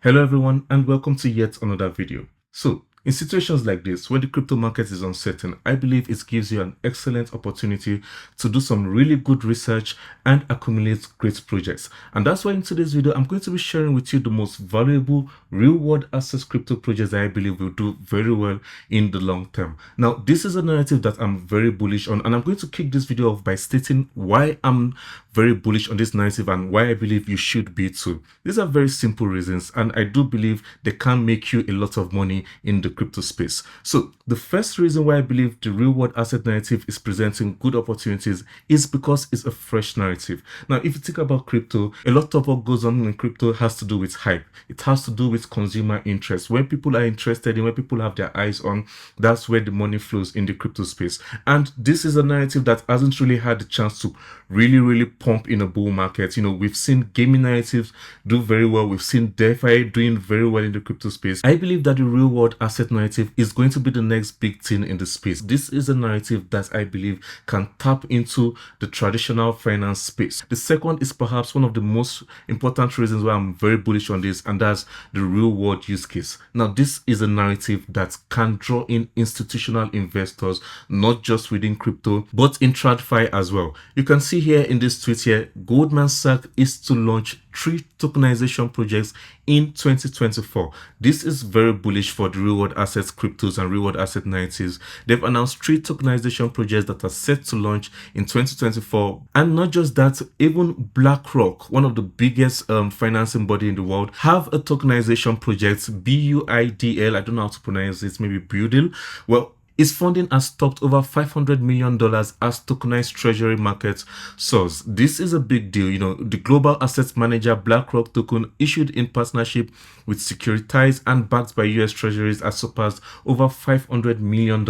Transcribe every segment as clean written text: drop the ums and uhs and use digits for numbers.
Hello everyone and welcome to yet another video. So in situations like this, when the crypto market is uncertain, I believe it gives you an excellent opportunity to do some really good research and accumulate great projects. And that's why in today's video, I'm going to be sharing with you the most valuable real world access crypto projects that I believe will do very well in the long term. Now, this is a narrative that I'm very bullish on, and I'm going to kick this video off by stating why I'm very bullish on this narrative and why I believe you should be too. These are very simple reasons, and I do believe they can make you a lot of money in the crypto space. So the first reason why I believe the real world asset narrative is presenting good opportunities is because it's a fresh narrative. Now, if you think about crypto, a lot of what goes on in crypto has to do with hype. It has to do with consumer interest. When people are interested in, when people have their eyes on, that's where the money flows in the crypto space. And this is a narrative that hasn't really had the chance to really pump in a bull market. You know, we've seen gaming narratives do very well. We've seen DeFi doing very well in the crypto space. I believe that the real world asset narrative is going to be the next big thing in the space. This is a narrative that I believe can tap into the traditional finance space. The second is perhaps one of the most important reasons why I'm very bullish on this, and that's the real world use case. Now, this is a narrative that can draw in institutional investors, not just within crypto, but in TradFi as well. You can see here in this tweet here, Goldman Sachs is to launch 3 tokenization projects in 2024. This is very bullish for the real world assets, cryptos, and real world asset narratives. They've announced 3 tokenization projects that are set to launch in 2024. And not just that, even BlackRock, one of the biggest financing body in the world, have a tokenization project, BUIDL. I don't know how to pronounce it, maybe Budil. Well, its funding has topped over $500 million as tokenized treasury market source. This is a big deal. You know, the global asset manager BlackRock token, issued in partnership with Securitized and backed by US treasuries, has surpassed over $500 million.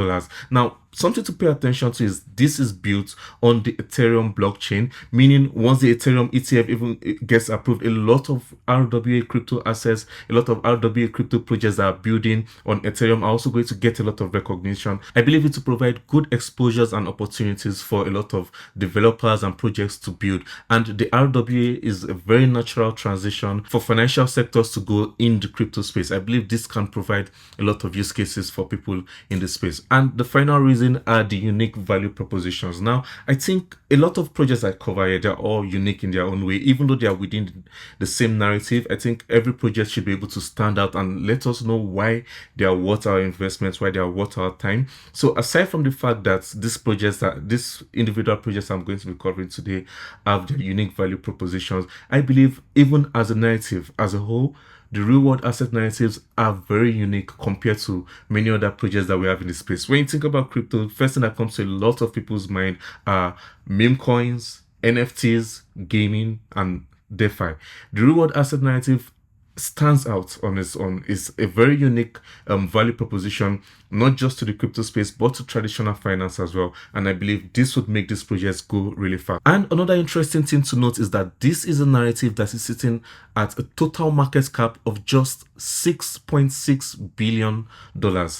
Now, something to pay attention to is this is built on the Ethereum blockchain, meaning once the Ethereum ETF even gets approved, a lot of RWA crypto assets, a lot of RWA crypto projects that are building on Ethereum are also going to get a lot of recognition. I believe it to provide good exposures and opportunities for a lot of developers and projects to build. And the RWA is a very natural transition for financial sectors to go in the crypto space. I believe this can provide a lot of use cases for people in the space. And the final reason are the unique value propositions. Now, I think a lot of projects I cover here, they're all unique in their own way, even though they are within the same narrative. I think every project should be able to stand out and let us know why they are worth our investments, why they are worth our time. So aside from the fact that these individual projects I'm going to be covering today have their unique value propositions, I believe even as a narrative as a whole, the real world asset narratives are very unique compared to many other projects that we have in the space. When you think about crypto, first thing that comes to a lot of people's mind are meme coins, NFTs, gaming, and DeFi. The real world asset narrative stands out on its own. Is a very unique value proposition, not just to the crypto space but to traditional finance as well, and I believe this would make this project go really fast. And another interesting thing to note is that this is a narrative that is sitting at a total market cap of just $6.6 billion.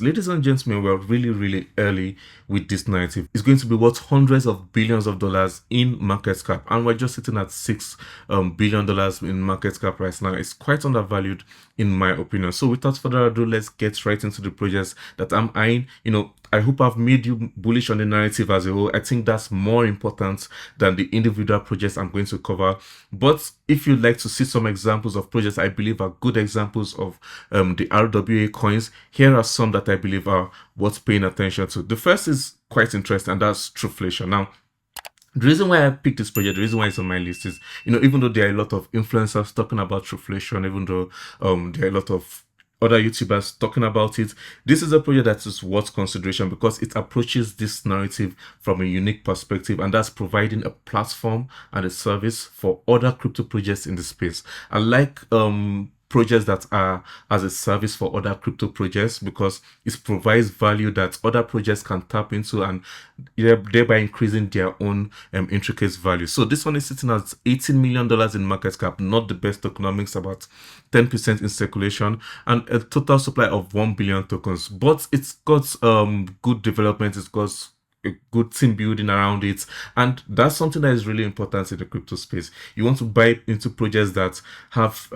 Ladies and gentlemen, we're really early with this narrative. It's going to be worth hundreds of billions of dollars in market cap, and we're just sitting at $6 billion in market cap right now. It's quite undervalued in my opinion. So without further ado, let's get right into the projects that I'm eyeing. You know, I hope I've made you bullish on the narrative as a whole. I think that's more important than the individual projects I'm going to cover. But if you'd like to see some examples of projects I believe are good examples of the RWA coins, here are some that I believe are worth paying attention to. The first is quite interesting, and that's Trueflation. Now, the reason why I picked this project, the reason why it's on my list is, you know, even though there are a lot of influencers talking about Trueflation, even though there are a lot of other YouTubers talking about it, this is a project that is worth consideration because it approaches this narrative from a unique perspective, and that's providing a platform and a service for other crypto projects in the space. I like projects that are as a service for other crypto projects because it provides value that other projects can tap into, and thereby increasing their own intricate value. So this one is sitting at $18 million in market cap, not the best economics, about 10% in circulation, and a total supply of 1 billion tokens. But it's got good development, it's got a good team building around it, and that's something that is really important in the crypto space. You want to buy into projects that have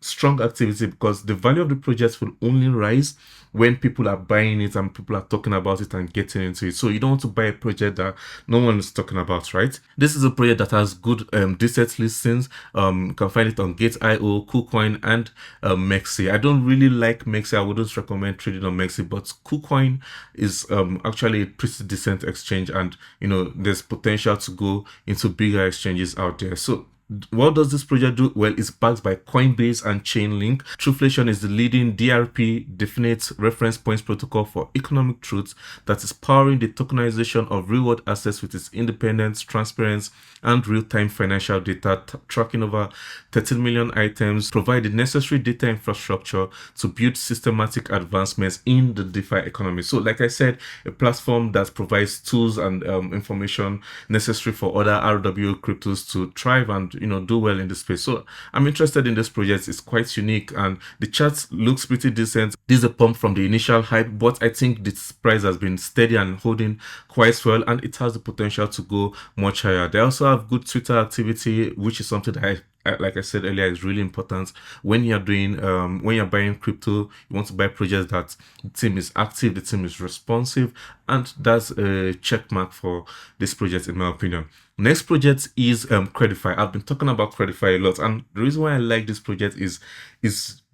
strong activity, because the value of the projects will only rise when people are buying it and people are talking about it and getting into it. So you don't want to buy a project that no one is talking about, right? This is a project that has good decent listings. You can find it on Gate.io, KuCoin, and Mexi. I don't really like Mexi. I wouldn't recommend trading on Mexi, but KuCoin is actually a pretty decent exchange, and there's potential to go into bigger exchanges out there. So what does this project do? Well, it's backed by Coinbase and Chainlink. Trueflation is the leading DRP, definite reference points protocol for economic truth, that is powering the tokenization of real-world assets with its independence, transparency, and real-time financial data, tracking over 13 million items, provide the necessary data infrastructure to build systematic advancements in the DeFi economy. So like I said, a platform that provides tools and information necessary for other RWA cryptos to thrive and do well in the space. So I'm interested in this project. It's quite unique, and the chart looks pretty decent. This is a pump from the initial hype, but I think this price has been steady and holding quite well, and it has the potential to go much higher. They also have good Twitter activity, which is something that like I said earlier, is really important when you're doing when you're buying crypto. You want to buy projects that the team is active, the team is responsive, and that's a check mark for this project, in my opinion. Next project is Credify. I've been talking about Credify a lot, and the reason why I like this project is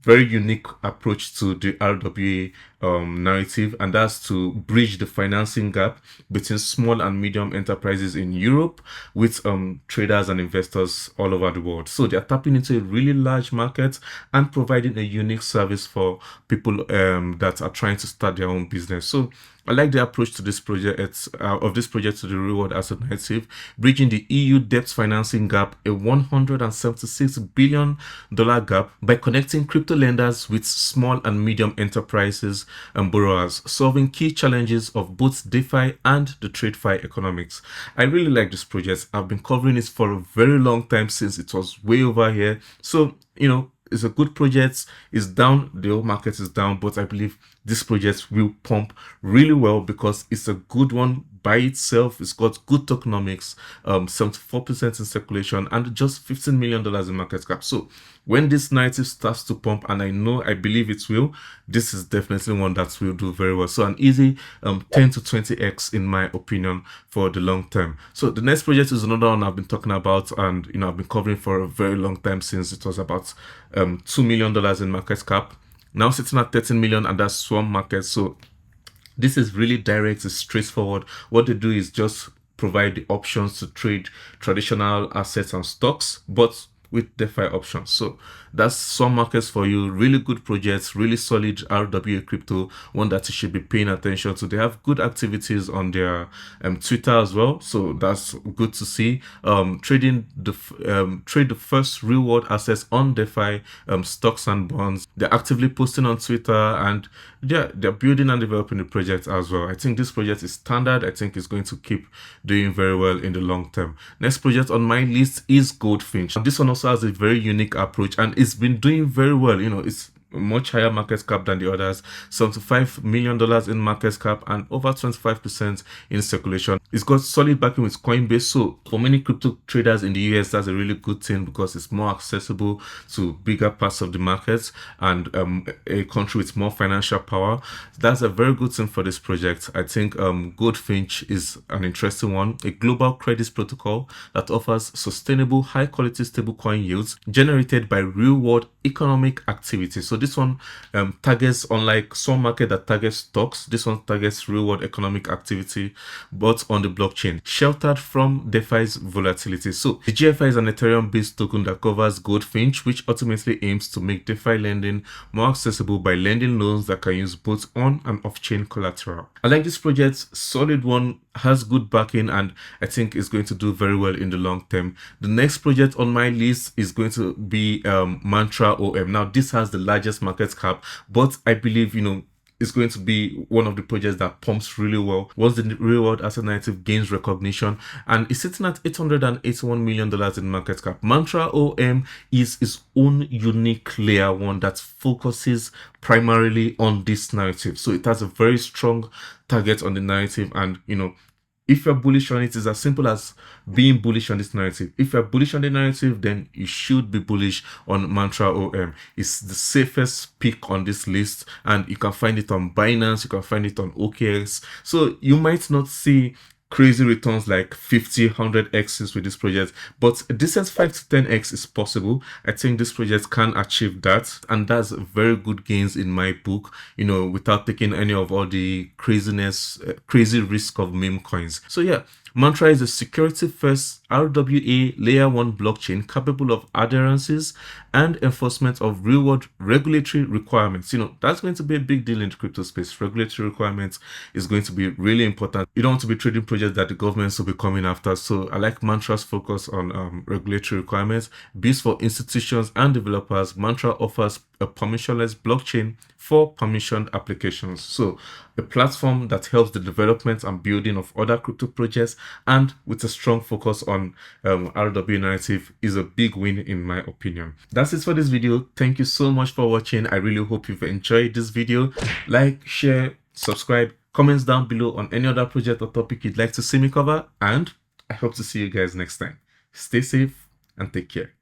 very unique approach to the RWA narrative, and that's to bridge the financing gap between small and medium enterprises in Europe with traders and investors all over the world. So they're tapping into a really large market and providing a unique service for people that are trying to start their own business. So I like the approach to this project to the real-world asset narrative, bridging the EU debt financing gap, a $176 billion gap, by connecting crypto lenders with small and medium enterprises and borrowers, solving key challenges of both DeFi and the TradeFi economics. I really like this project. I've been covering it for a very long time, since it was way over here. So, it's a good project. It's down, the whole market is down, but I believe this project will pump really well because it's a good one by itself. It's got good tokenomics, 74% in circulation, and just $15 million in market cap. So when this narrative starts to pump, and I believe it will, this is definitely one that will do very well. So an easy 10 to 20x in my opinion for the long term. So the next project is another one I've been talking about, and I've been covering for a very long time, since it was about $2 million in market cap. Now sitting at 13 million, and that's Swarm Market. So this is really direct, it's straightforward. What they do is just provide the options to trade traditional assets and stocks, but with DeFi options. So that's some markets for you. Really good projects, really solid RWA crypto, one that you should be paying attention to. They have good activities on their Twitter as well, so that's good to see. Trade the first real world assets on DeFi, stocks and bonds. They're actively posting on Twitter, and they're building and developing the project as well. I think this project is standard. I think it's going to keep doing very well in the long term. Next project on my list is Goldfinch. This one also has a very unique approach, and it's been doing very well. It's much higher market cap than the others, $75 million in market cap and over 25% in circulation. It's got solid backing with Coinbase, so for many crypto traders in the US, that's a really good thing because it's more accessible to bigger parts of the market and a country with more financial power. That's a very good thing for this project. I think Goldfinch is an interesting one, a global credit protocol that offers sustainable, high quality stablecoin yields generated by real world economic activity. So this one targets, unlike some market that targets stocks, this one targets real world economic activity, but on the blockchain, sheltered from DeFi's volatility. So the GFI is an Ethereum based token that covers Goldfinch, which ultimately aims to make DeFi lending more accessible by lending loans that can use both on and off chain collateral. I like this project, solid one, has good backing, and I think it's going to do very well in the long term. The next project on my list is going to be Mantra OM. Now this has the largest market cap, but I believe it's going to be one of the projects that pumps really well once the real world asset narrative gains recognition, and it's sitting at $881 million in market cap. Mantra OM is its own unique layer one that focuses primarily on this narrative, so it has a very strong target on the narrative, and If you're bullish on it, it's as simple as being bullish on this narrative. If you're bullish on the narrative, then you should be bullish on Mantra OM. It's the safest pick on this list, and you can find it on Binance, you can find it on OKX. So you might not see crazy returns like 50, 100x's with this project, but a decent 5 to 10x is possible. I think this project can achieve that, and that's very good gains in my book, you know, without taking any of all the craziness, crazy risk of meme coins. So yeah, Mantra is a security-first RWA layer 1 blockchain capable of adherences and enforcement of real-world regulatory requirements. You know, that's going to be a big deal in the crypto space. Regulatory requirements is going to be really important. You don't want to be trading projects that the governments will be coming after. So I like Mantra's focus on regulatory requirements. Built for institutions and developers, Mantra offers a permissionless blockchain for permissioned applications. So a platform that helps the development and building of other crypto projects, and with a strong focus on RWA narrative, is a big win in my opinion. That's it for this video. Thank you so much for watching. I really hope you've enjoyed this video. Like, share, subscribe, comments down below on any other project or topic you'd like to see me cover, and I hope to see you guys next time. Stay safe and take care.